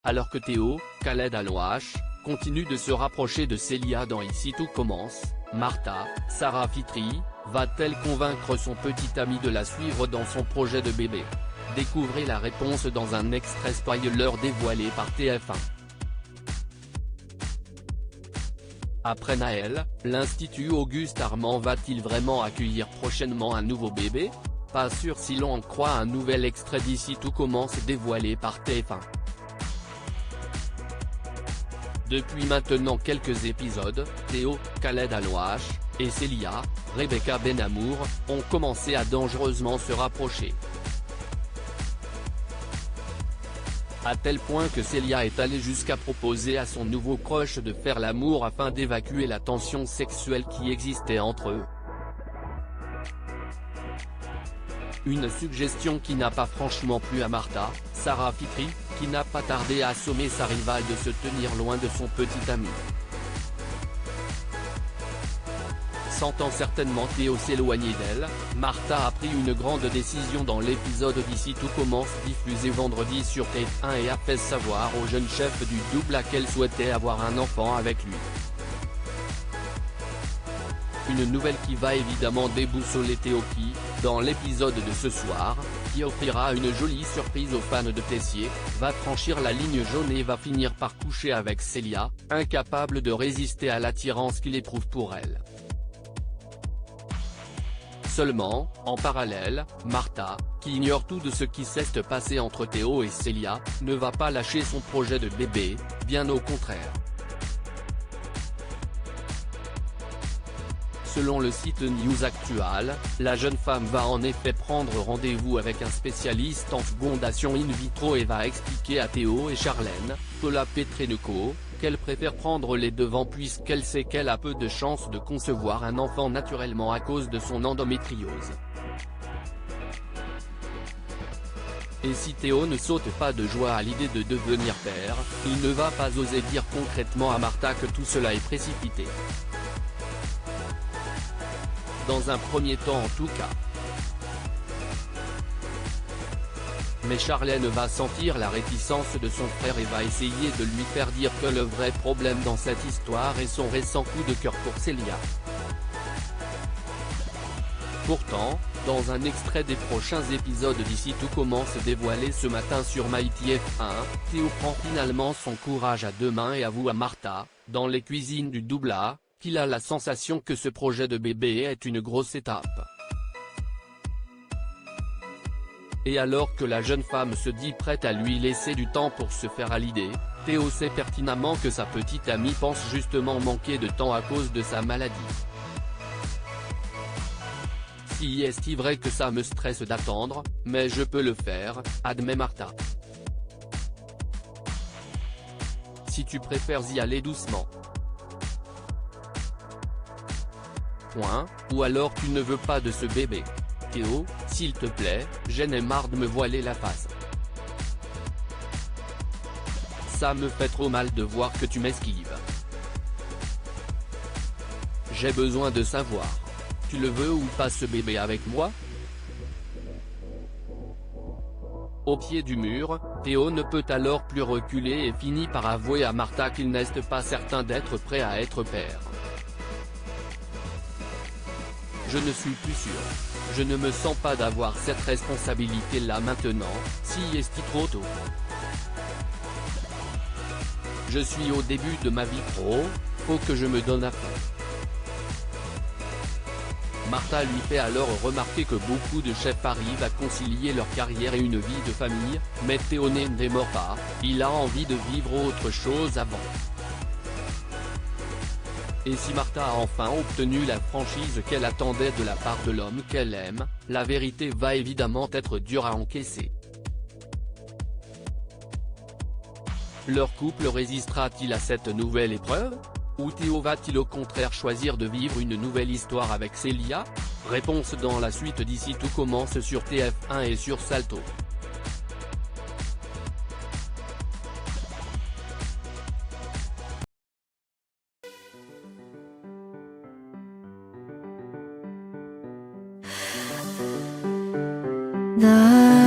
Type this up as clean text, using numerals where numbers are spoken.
Alors que Théo, Khaled Alouache, continue de se rapprocher de Célia dans Ici tout commence, Martha, Sarah Fitri, va-t-elle convaincre son petit ami de la suivre dans son projet de bébé? Découvrez la réponse dans un extrait spoiler dévoilé par TF1. Après Naël, l'Institut Auguste Armand va-t-il vraiment accueillir prochainement un nouveau bébé? Pas sûr si l'on en croit un nouvel extrait d'Ici tout commence dévoilé par TF1. Depuis maintenant quelques épisodes, Théo, Khaled Alouache, et Célia, Rebecca Benamour, ont commencé à dangereusement se rapprocher. À tel point que Célia est allée jusqu'à proposer à son nouveau crush de faire l'amour afin d'évacuer la tension sexuelle qui existait entre eux. Une suggestion qui n'a pas franchement plu à Martha, Sarah Fitri, qui n'a pas tardé à assommer sa rivale de se tenir loin de son petit ami. Sentant certainement Théo s'éloigner d'elle, Martha a pris une grande décision dans l'épisode d'Ici tout commence diffusé vendredi sur TF1 et a fait savoir au jeune chef du double qu'elle souhaitait avoir un enfant avec lui. Une nouvelle qui va évidemment déboussoler Théo qui, dans l'épisode de ce soir, qui offrira une jolie surprise aux fans de Tessier, va franchir la ligne jaune et va finir par coucher avec Célia, incapable de résister à l'attirance qu'il éprouve pour elle. Seulement, en parallèle, Martha, qui ignore tout de ce qui s'est passé entre Théo et Célia, ne va pas lâcher son projet de bébé, bien au contraire. Selon le site News Actual, la jeune femme va en effet prendre rendez-vous avec un spécialiste en fécondation in vitro et va expliquer à Théo et Charlène, Paula Petrenko, qu'elle préfère prendre les devants puisqu'elle sait qu'elle a peu de chances de concevoir un enfant naturellement à cause de son endométriose. Et si Théo ne saute pas de joie à l'idée de devenir père, il ne va pas oser dire concrètement à Martha que tout cela est précipité. Dans un premier temps en tout cas. Mais Charlène va sentir la réticence de son frère et va essayer de lui faire dire que le vrai problème dans cette histoire est son récent coup de cœur pour Célia. Pourtant, dans un extrait des prochains épisodes d'Ici tout commence dévoilé ce matin sur MyTF1, Théo prend finalement son courage à deux mains et avoue à Martha, dans les cuisines du double A, qu'il a la sensation que ce projet de bébé est une grosse étape. Et alors que la jeune femme se dit prête à lui laisser du temps pour se faire à l'idée, Théo sait pertinemment que sa petite amie pense justement manquer de temps à cause de sa maladie. Si est-il vrai que ça me stresse d'attendre, mais je peux le faire, admet Martha. Si tu préfères y aller doucement. Ou alors tu ne veux pas de ce bébé. Théo, s'il te plaît, j'en ai marre de me voiler la face. Ça me fait trop mal de voir que tu m'esquives. J'ai besoin de savoir. Tu le veux ou pas ce bébé avec moi? Au pied du mur, Théo ne peut alors plus reculer et finit par avouer à Martha qu'il n'est pas certain d'être prêt à être père. Je ne suis plus sûr. Je ne me sens pas d'avoir cette responsabilité-là maintenant, si est-il trop tôt. Je suis au début de ma vie pro, faut que je me donne à fond. Martha lui fait alors remarquer que beaucoup de chefs arrivent à concilier leur carrière et une vie de famille, mais Théo ne démord pas, il a envie de vivre autre chose avant. Et si Martha a enfin obtenu la franchise qu'elle attendait de la part de l'homme qu'elle aime, la vérité va évidemment être dure à encaisser. Leur couple résistera-t-il à cette nouvelle épreuve? Ou Théo va-t-il au contraire choisir de vivre une nouvelle histoire avec Célia? Réponse dans la suite d'Ici tout commence sur TF1 et sur Salto. 나